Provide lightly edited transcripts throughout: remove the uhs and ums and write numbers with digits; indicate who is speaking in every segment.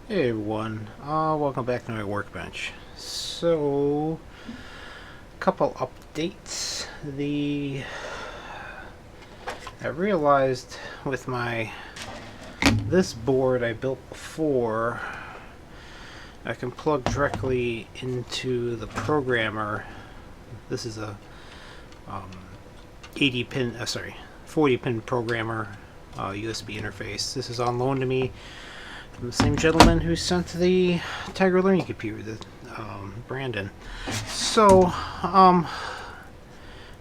Speaker 1: Hey everyone, welcome back to my workbench. So, couple updates. I realized with this board I built before, I can plug directly into the programmer. This is a 80 pin, 40 pin programmer USB interface. This is on loan to me from the same gentleman who sent the Tiger Learning Computer, Brandon. So, I'm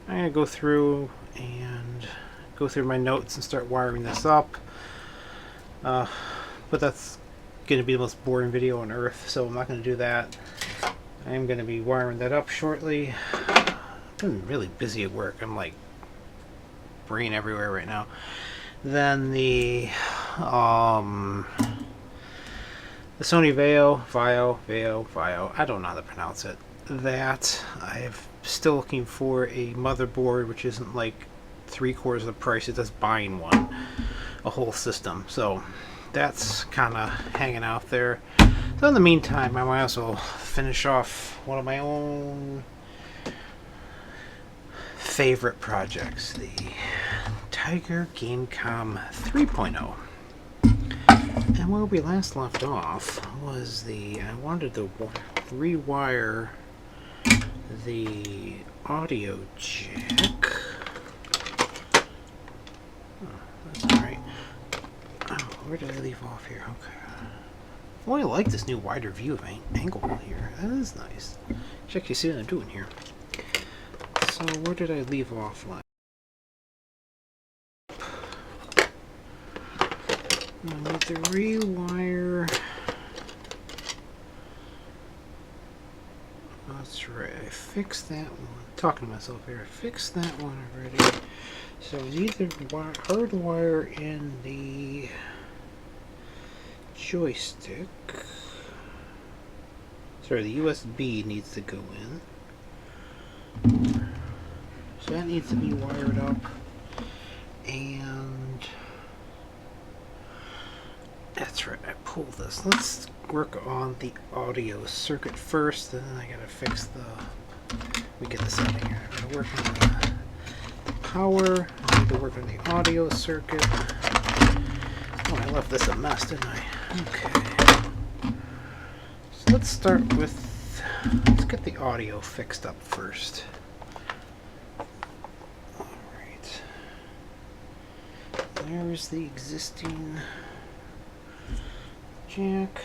Speaker 1: gonna go through my notes and start wiring this up. But that's gonna be the most boring video on earth, so I'm not gonna do that. I am gonna be wiring that up shortly. I've been really busy at work. I'm like brain everywhere right now. Then the Sony Vaio, I don't know how to pronounce it. That I'm still looking for a motherboard which isn't like 3/4 of the price. It's just buying one, a whole system. So that's kind of hanging out there. So in the meantime, I might also finish off one of my own favorite projects, the Tiger Gamecom 3.0. And where we last left off was I wanted to rewire the audio jack. Oh, that's alright. Oh, where did I leave off here? Okay. Oh, I like this new wider view of angle here. That is nice. Should actually see what I'm doing here. So where did I leave off last? I need to rewire. That's right, I fixed that one. I'm talking to myself here. I fixed that one already. So I need to hardwire in the joystick. Sorry, the USB needs to go in. So that needs to be wired up. And that's right, I pulled this. Let's work on the audio circuit first, and then I gotta fix we get this out of here. I gotta work on the power, I need to work on the audio circuit. Oh, I left this a mess, didn't I? Okay. So let's get the audio fixed up first. Alright. There's the existing jack.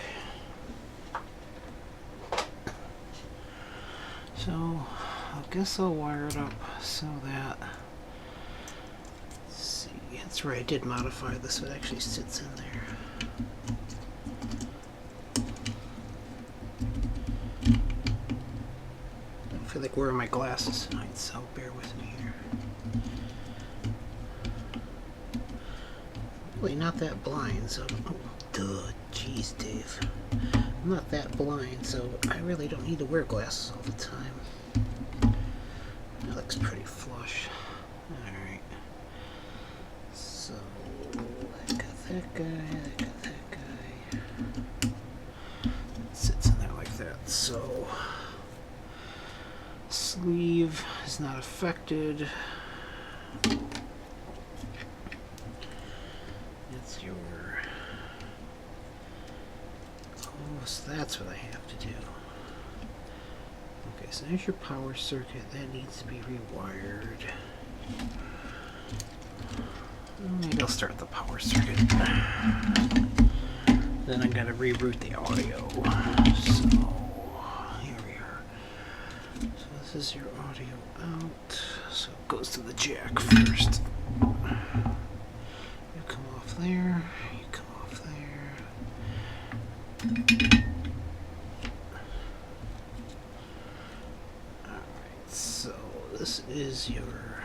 Speaker 1: So I guess I'll wire it up so that, let's see, that's right, I did modify this so it actually sits in there. I feel like wearing my glasses tonight, so bear with me here. Really not that blind, so duh, jeez, Dave. I'm not that blind, so I really don't need to wear glasses all the time. That looks pretty flush. Alright. So, I got that guy, that guy. It sits in there like that. So, sleeve is not affected. It's your... Oh, so that's what I have to do. Okay, so there's your power circuit. That needs to be rewired. Maybe I'll start the power circuit. Then I gotta reroute the audio. So, here we are. So this is your audio out. So it goes to the jack first. You come off there. You come off there. Alright, so this is your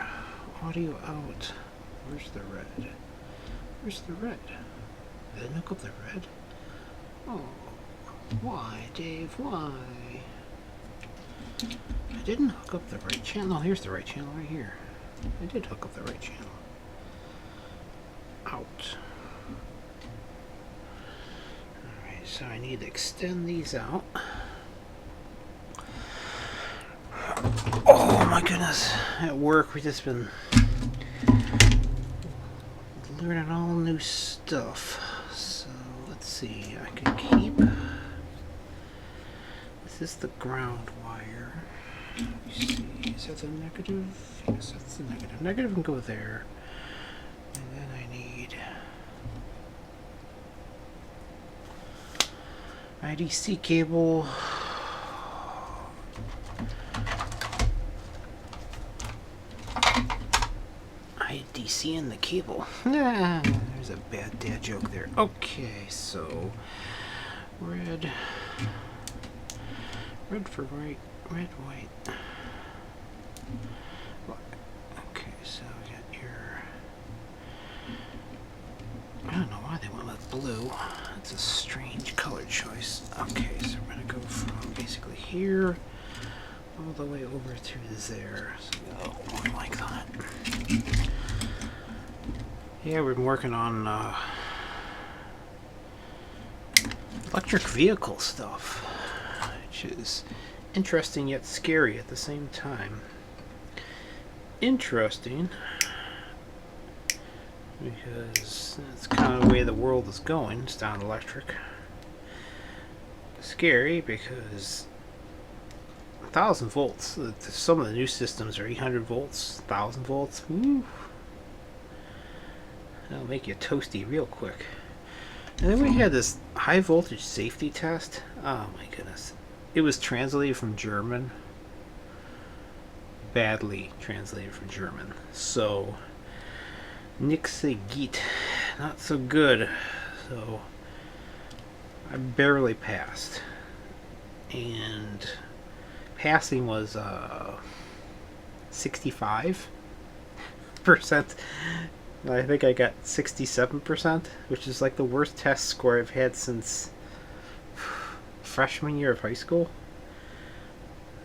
Speaker 1: audio out. Where's the red? Where's the red? I didn't hook up the red? Oh, why, Dave? Why? I didn't hook up the right channel. Here's the right channel right here. I did hook up the right channel. Out. Alright, So I need to extend these out. Oh my goodness. At work, we've just been learning all new stuff. So let's see. I can keep. This is the ground wire. Let me see. Is that the negative? Yes, that's the negative. Negative can go there. And then I need IDC cable. IDC in the cable. There's a bad dad joke there. Okay, so red for white, red, white. Okay, so we got your. I don't know why they went with blue. It's a strange color choice. Okay, so we're gonna go from basically here all the way over to there. So more like that. Yeah, we've been working on electric vehicle stuff, which is interesting yet scary at the same time. Interesting because that's kind of the way the world is going. It's down electric. Scary because 1,000 volts. Some of the new systems are 800 volts, 1,000 volts. Woo. That'll make you toasty real quick. And then we had this high voltage safety test. Oh my goodness. It was translated from German. Badly translated from German. So, nix geht. Not so good. So, I barely passed. And passing was 65%. I think I got 67%, which is like the worst test score I've had since freshman year of high school.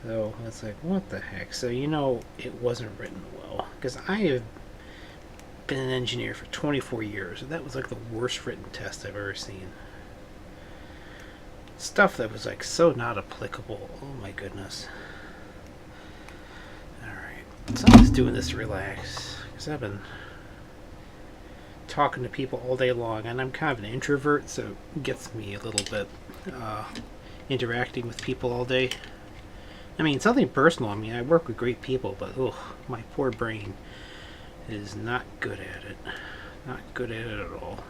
Speaker 1: So it's like, what the heck? So you know it wasn't written well. Because I have been an engineer for 24 years, and that was like the worst written test I've ever seen. Stuff that was like so not applicable. Oh my goodness. Alright, so I'm just doing this to relax. Because I've been talking to people all day long, and I'm kind of an introvert, so it gets me a little bit interacting with people all day. I mean, something personal. I mean, I work with great people, but my poor brain is not good at it. Not good at it at all.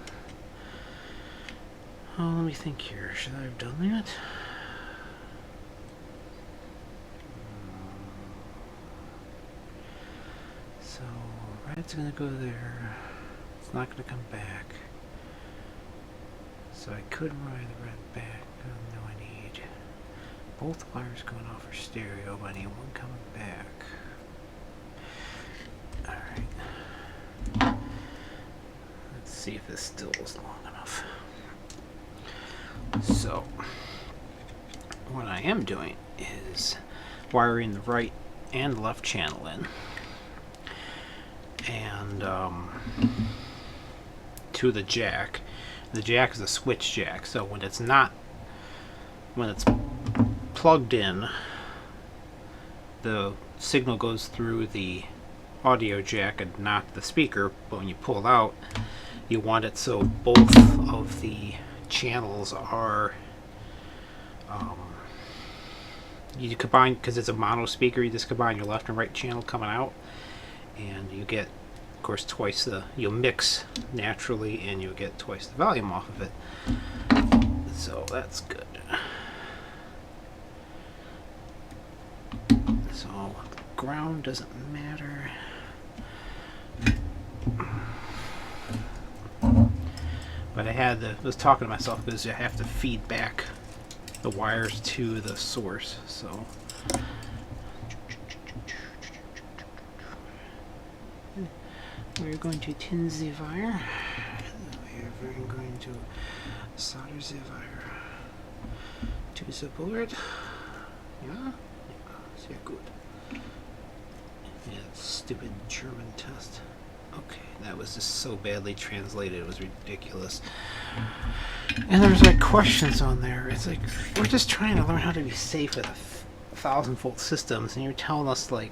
Speaker 1: Oh, let me think here. Should I have done that? So, red's gonna go there. It's not going to come back. So I could wire the red back. Oh, no, I need both wires going off for stereo, but I need one coming back. Alright. Let's see if this still is long enough. So, what I am doing is wiring the right and left channel in. And, to the jack. The jack is a switch jack, so when it's plugged in, the signal goes through the audio jack and not the speaker, but when you pull it out, you want it so both of the channels are you combine, because it's a mono speaker, you just combine your left and right channel coming out, and you get, of course, twice the, you'll mix naturally and you'll get twice the volume off of it. So that's good. So ground doesn't matter. But I was talking to myself because I have to feed back the wires to the source. So we're going to tin the wire. We're going to solder the wire to the board. Yeah? Sehr good. Yeah, stupid German test. Okay, that was just so badly translated, it was ridiculous. And there's like questions on there. It's like, we're just trying to learn how to be safe with 1,000-volt systems, and you're telling us like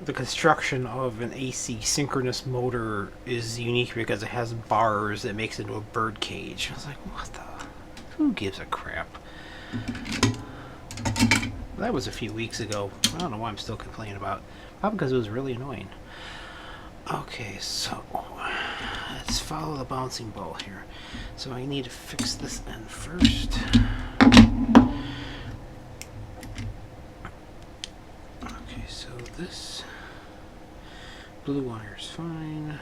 Speaker 1: the construction of an AC synchronous motor is unique because it has bars that makes it into a bird cage. I was like, what the? Who gives a crap? That was a few weeks ago. I don't know why I'm still complaining about it. Probably because it was really annoying. Okay, so let's follow the bouncing ball here. So I need to fix this end first. Okay, so this blue wire is fine.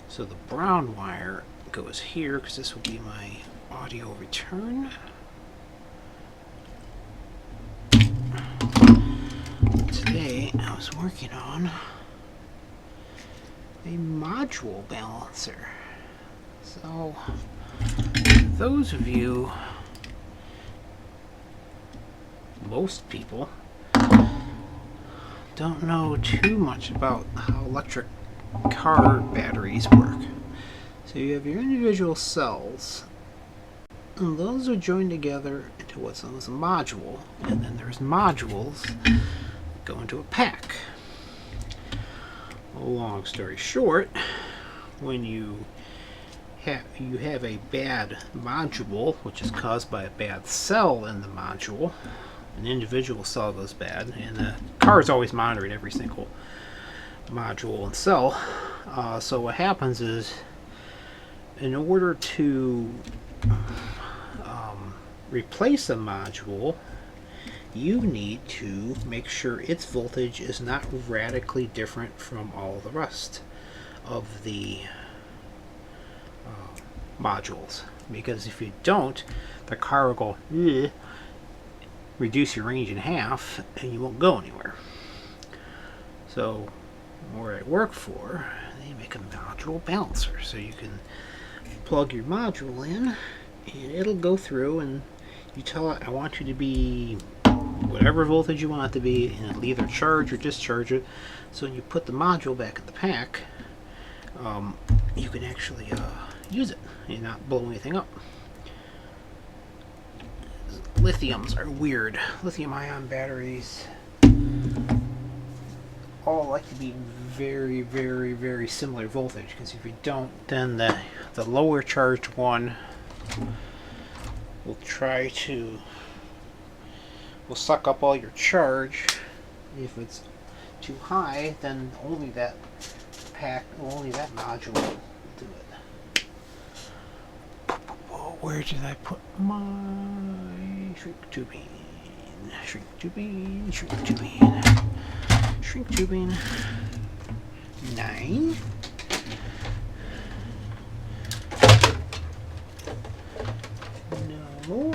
Speaker 1: So the brown wire goes here because this will be my audio return. Today I was working on a module balancer. So those of you, most people, don't know too much about how electric car batteries work. So you have your individual cells, and those are joined together into what's known as a module, and then there's modules that go into a pack. Long story short, when you have a bad module, which is caused by a bad cell in the module, an individual cell goes bad, and the car is always monitoring every single module and cell. So what happens is, in order to replace a module, you need to make sure its voltage is not radically different from all the rest of the modules. Because if you don't, the car will go, "Ugh," reduce your range in half, and you won't go anywhere. So where I work for, they make a module balancer, so you can plug your module in and it'll go through, and you tell it, I want you to be whatever voltage you want it to be, and it'll either charge or discharge it. So when you put the module back in the pack, you can actually use it and not blow anything up. Lithiums are weird. Lithium ion batteries all like to be very, very, very similar voltage, because if you don't, then the lower charged one will suck up all your charge. If it's too high, then only that module will do it. Oh, where did I put my shrink tubing? Shrink tubing, shrink tubing, shrink tubing. 9. No.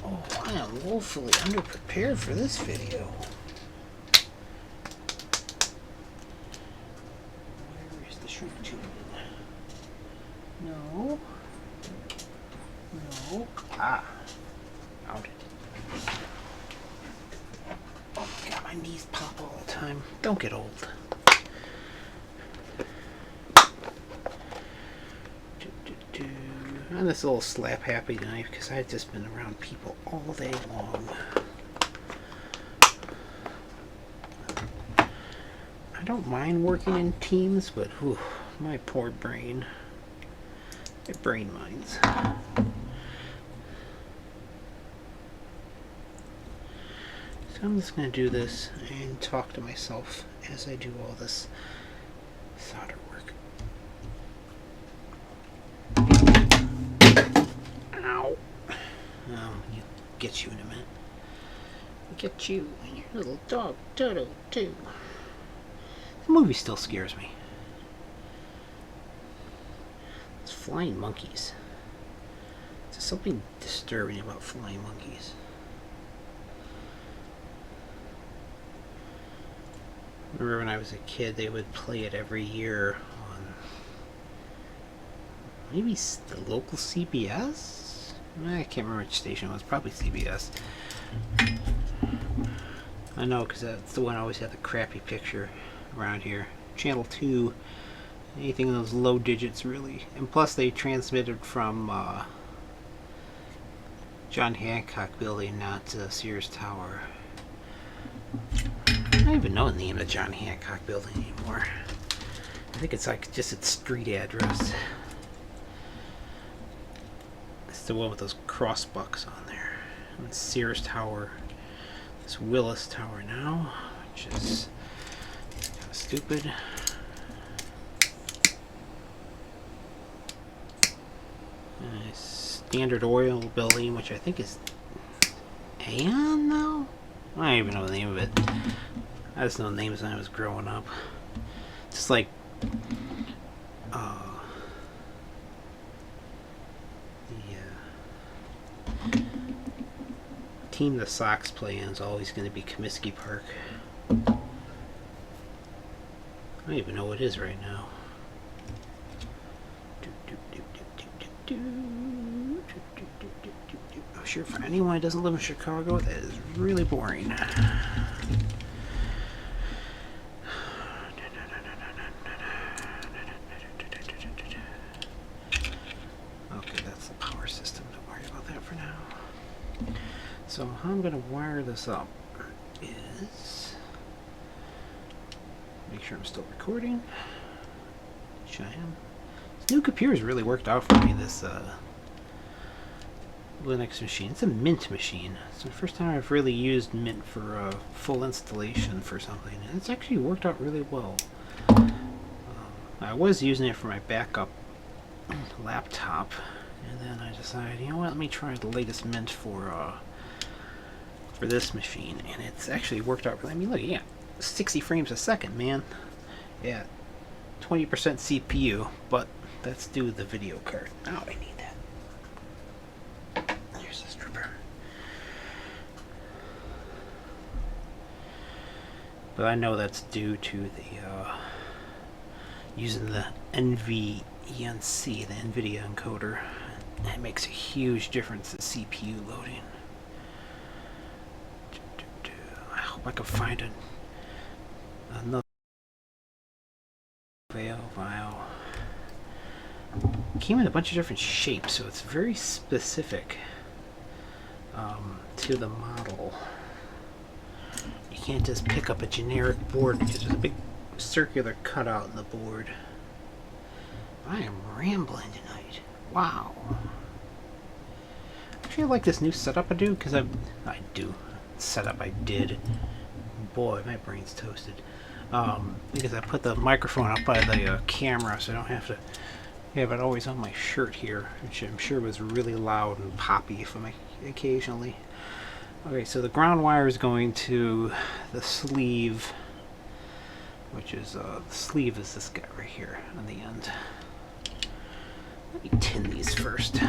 Speaker 1: Oh, I am woefully underprepared for this video. Where is the shrink tubing? No. No. Ah. Found it. Oh my god, my knees pop all the time. Don't get old. I'm this little slap happy tonight because I've just been around people all day long. I don't mind working in teams, but whew, my poor brain. My brain minds. So I'm just going to do this and talk to myself as I do all this solder work. Ow. Oh, get you in a minute. Get you and your little dog Toto too. The movie still scares me. It's flying monkeys. There's something disturbing about flying monkeys. I remember when I was a kid, they would play it every year on maybe the local CBS? I can't remember which station it was. Probably CBS. I know, because that's the one I always had the crappy picture around here. Channel 2, anything in those low digits really. And plus they transmitted from John Hancock building, not Sears Tower. I don't even know the name of the John Hancock building anymore. I think it's like just its street address. It's the one with those crossbucks on there. And Sears Tower. This Willis Tower now, which is kind of stupid. Standard Oil building, which I think is Aon now? I don't even know the name of it. I just know names when I was growing up. Just like the team the Sox play in is always going to be Comiskey Park. I don't even know what it is right now. I'm sure for anyone who doesn't live in Chicago, that is really boring. Okay, that's the power system. Don't worry about that for now. So how I'm going to wire this up is make sure I'm still recording, which I am. This new computer's really worked out for me, this Linux machine. It's a Mint machine. It's the first time I've really used Mint for a full installation for something, and it's actually worked out really well. I was using it for my backup laptop, and then I decided, you know what, let me try the latest Mint for this machine, and it's actually worked out really. I mean, look, yeah, 60 frames a second, man. Yeah, 20% CPU, but that's due to the video card. Now I need that. Here's the stripper. But I know that's due to the using the NVENC, the NVIDIA encoder. It makes a huge difference in CPU loading. I hope I can find another file. Came in a bunch of different shapes, so it's very specific to the model. You can't just pick up a generic board because there's a big circular cutout in the board. I am rambling tonight. Wow. Actually, I like this new setup I do, because I did. Boy, my brain's toasted. Because I put the microphone up by the camera, so I don't have to have it always on my shirt here, which I'm sure was really loud and poppy for me occasionally. Okay, so the ground wire is going to the sleeve, which is the sleeve is this guy right here on the end. Let me tin these first.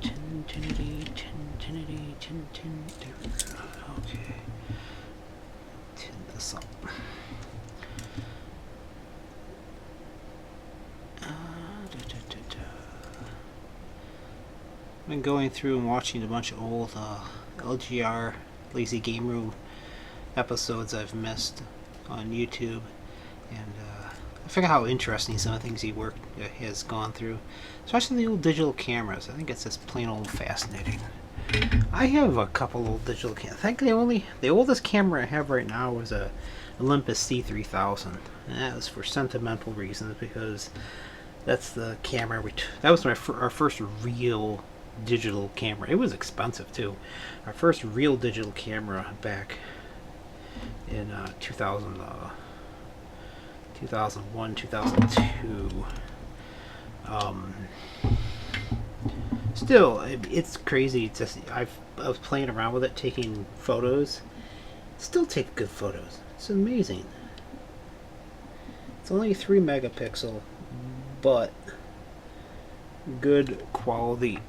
Speaker 1: Tin. Okay. Tin this up. I've been going through and watching a bunch of old LGR Lazy Game Room episodes I've missed on YouTube, and I figure how interesting some of the things he has gone through, especially the old digital cameras. I think it's just plain old fascinating. I have a couple old digital cameras. I think the oldest camera I have right now is a Olympus C3000, and that was for sentimental reasons, because that's the camera that was our first real digital camera. It was expensive too. Our first real digital camera back in 2001, 2002. Still, it's crazy. I was playing around with it, taking photos. Still take good photos. It's amazing. It's only 3 megapixel, but good quality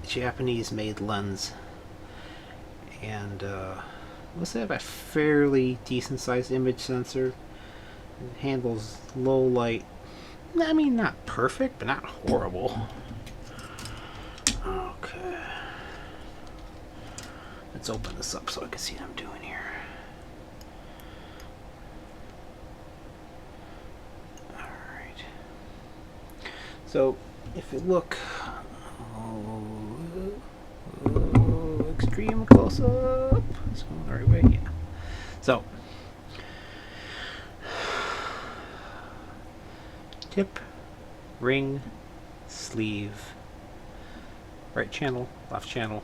Speaker 1: Japanese-made lens, and let's have a fairly decent-sized image sensor. It handles low light. I mean, not perfect, but not horrible. Okay. Let's open this up so I can see what I'm doing here. Alright. So, if you look... extreme close up. Is going the right way? Yeah. So, tip, ring, sleeve, right channel, left channel,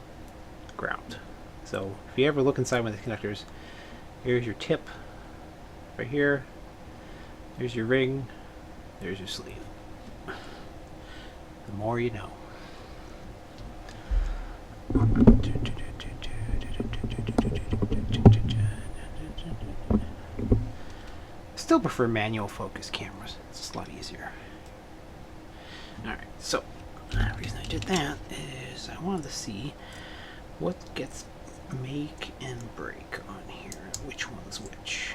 Speaker 1: ground. So if you ever look inside one of the connectors, here's your tip right here, there's your ring, there's your sleeve. The more you know. Still prefer manual focus cameras. It's just a lot easier. Alright, so the reason I did that is I wanted to see what gets make and break on here. Which one's which.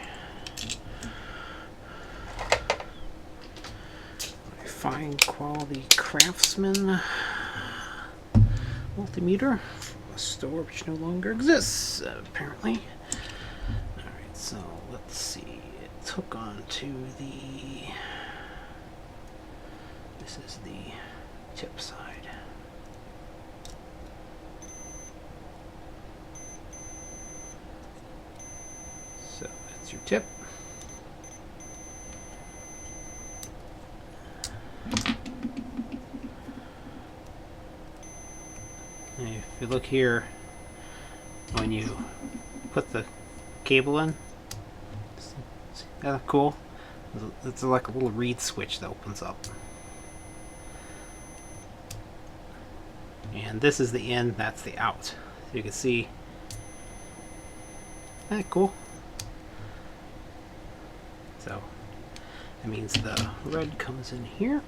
Speaker 1: My fine quality Craftsman multimeter from a store which no longer exists, apparently. Alright, so let's see. Hook on to the, this is the tip side. So that's your tip. And if you look here, when you put the cable in, yeah, cool. It's like a little reed switch that opens up. And this is the in, that's the out. So you can see. Cool. So that means the red comes in here.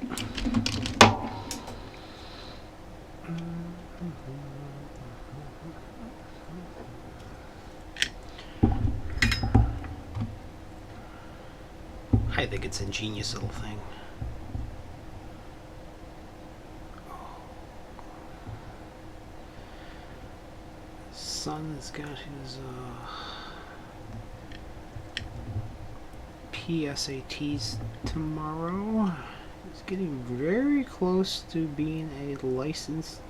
Speaker 1: I think it's an ingenious little thing. Son has got his PSATs tomorrow. He's getting very close to being a licensed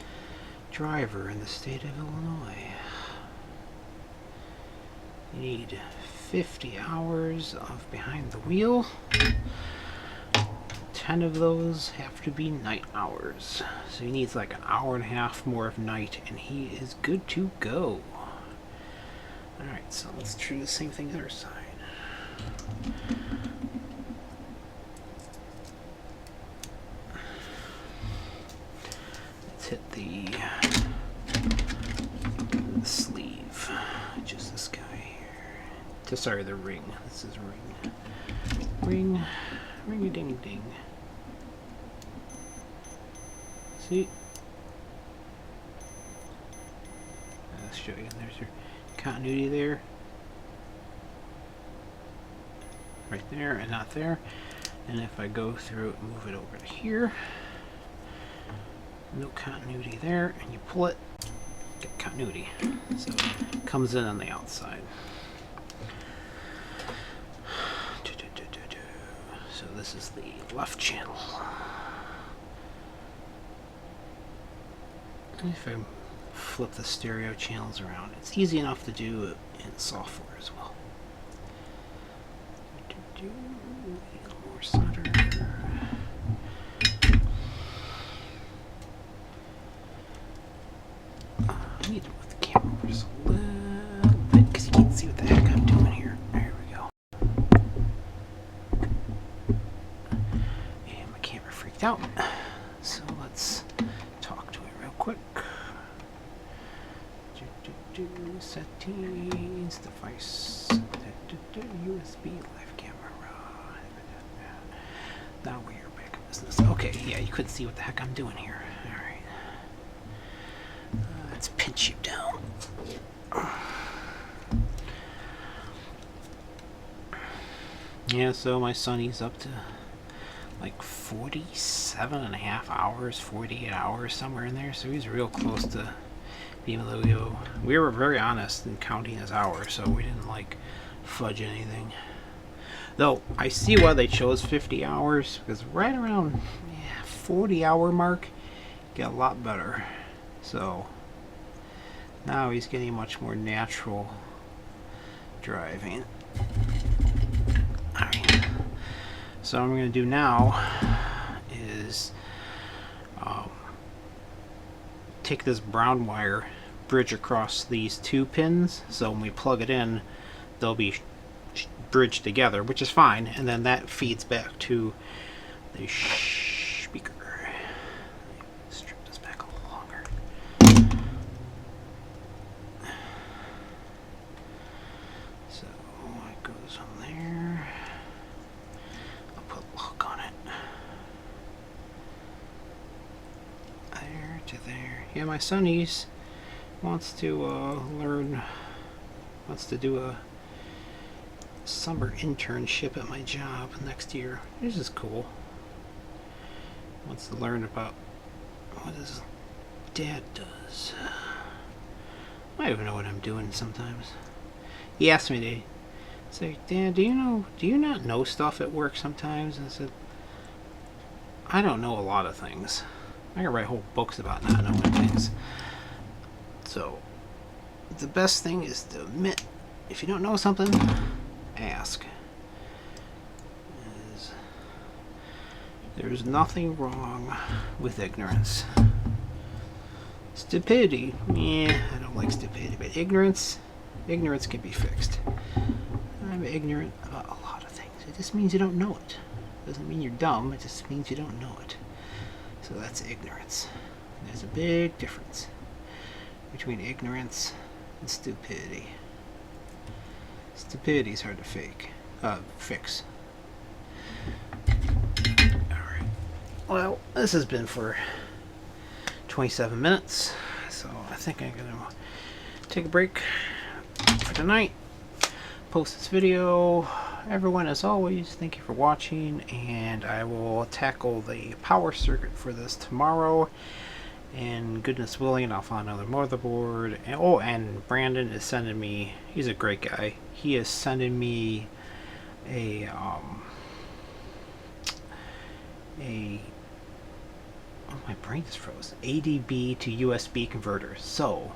Speaker 1: driver in the state of Illinois. You need 50 hours of behind the wheel. 10 of those have to be night hours. So he needs like an hour and a half more of night and he is good to go. Alright, so let's do the same thing the other side. Let's hit the sleeve. Just this guy here. Sorry, the ring. This is ring. Ring. Ring-a-ding-ding. See? I'll show you. There's your continuity there. Right there and not there. And if I go through it and move it over to here, no continuity there, and you pull it, get continuity. So it comes in on the outside. So this is the left channel. And if I flip the stereo channels around, it's easy enough to do in software as well. A little more solder. I need to move the camera over just a little bit because you can't see what the heck I'm doing here. There we go. And my camera freaked out. So let's talk to it real quick. Settings, device, USB, live camera. Now we're back in business. Okay, yeah, you couldn't see what the heck I'm doing here. Alright. Let's pinch you down. Yeah, so my son, he's up to like 47 and a half hours, 48 hours, somewhere in there. So he's real close to Even though we were very honest in counting his hours, so we didn't like fudge anything. Though I see why they chose 50 hours, because right around 40-hour mark get a lot better. So now he's getting much more natural driving. Alright. So what I'm going to do now is take this brown wire, bridge across these two pins, so when we plug it in they'll be bridged together, which is fine, and then that feeds back to the speaker. Strip this back a little longer. So it goes on there. I'll put a lock on it. There to there. Yeah, my son wants to wants to do a summer internship at my job next year. This is cool. Wants to learn about what his dad does. I don't even know what I'm doing sometimes. He asked me to say, "Dad, do you not know stuff at work sometimes?" And I said, "I don't know a lot of things. I can write whole books about not knowing things." So the best thing is to admit if you don't know something, ask. There's nothing wrong with ignorance. Stupidity, yeah, I don't like stupidity, but ignorance can be fixed. I'm ignorant about a lot of things. It just means you don't know it. It doesn't mean you're dumb, it just means you don't know it. So that's ignorance. There's a big difference between ignorance and stupidity. Stupidity is hard to fix. Alright. Well, this has been for 27 minutes, so I think I'm going to take a break for tonight. Post this video. Everyone, as always, thank you for watching, and I will tackle the power circuit for this tomorrow. And goodness willing, I'll find another motherboard. And, oh, and Brandon is sending me, he's a great guy, he is sending me a oh, my brain just froze, ADB to USB converter. So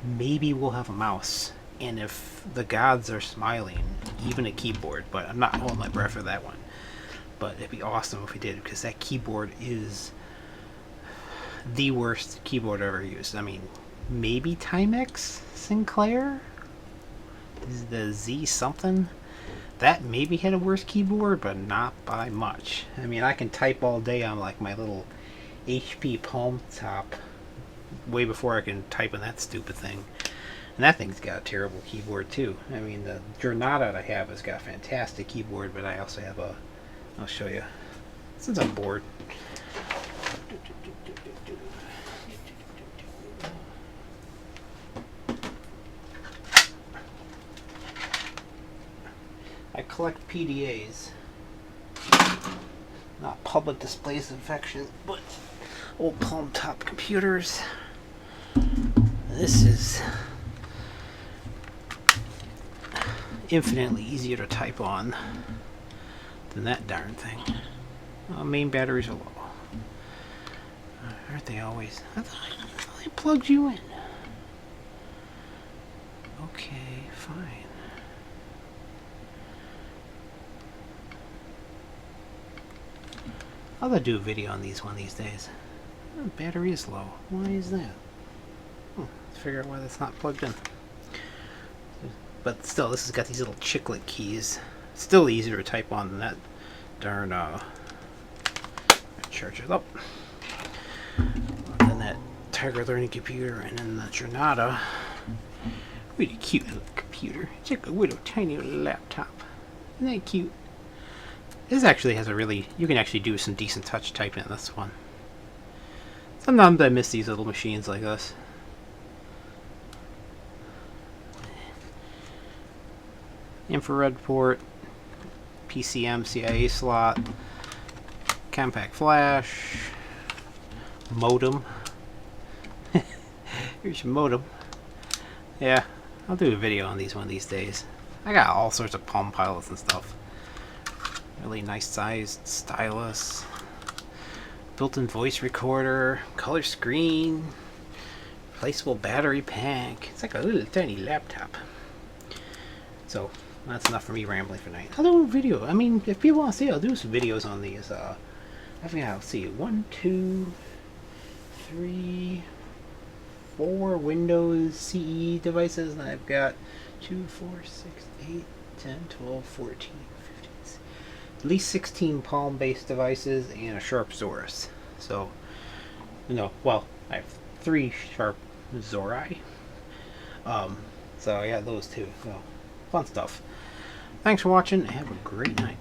Speaker 1: maybe we'll have a mouse, and if the gods are smiling, even a keyboard. But I'm not holding my breath for that one. But it'd be awesome if we did, because that keyboard is the worst keyboard I've ever used. I mean, maybe Timex Sinclair? Is the Z something? That maybe had a worse keyboard, but not by much. I mean, I can type all day on like my little HP Palm Top way before I can type on that stupid thing. And that thing's got a terrible keyboard too. I mean, the Jornada I have has got a fantastic keyboard, but I also have a, I'll show you since I'm bored. I collect PDAs, not public displays of affection, but old palm top computers. This is infinitely easier to type on than that darn thing. Main batteries are low. Aren't they always? I thought I plugged you in. Okay, fine. I'll have to do a video on these one of these days. Oh, battery is low. Why is that? Let's figure out why that's not plugged in. But still, this has got these little chiclet keys. It's still easier to type on than that darn charge it up. Then that Tiger Learning computer, and then the Jornada. Really cute little computer. It's like a little tiny little laptop. Isn't that cute? This actually has a really, you can actually do some decent touch typing in this one. Sometimes I miss these little machines like this. Infrared port, PCM CIA slot, compact flash, modem. Here's your modem. Yeah, I'll do a video on these one of these days. I got all sorts of Palm Pilots and stuff. Really nice sized stylus. Built-in voice recorder. Color screen. Replaceable battery pack. It's like a little tiny laptop. So, that's enough for me rambling for tonight. I'll do a video. I mean, if people want to see, I'll do some videos on these. I think I'll see 1, 2, 3, 4 Windows CE devices, and I've got 2, 4, 6, 8, 10, 12, 14, 15, at least 16 Palm-based devices and a Sharp Zorus. So, well, I have 3 Sharp Zori. So I got those 2. So, fun stuff. Thanks for watching, and have a great night.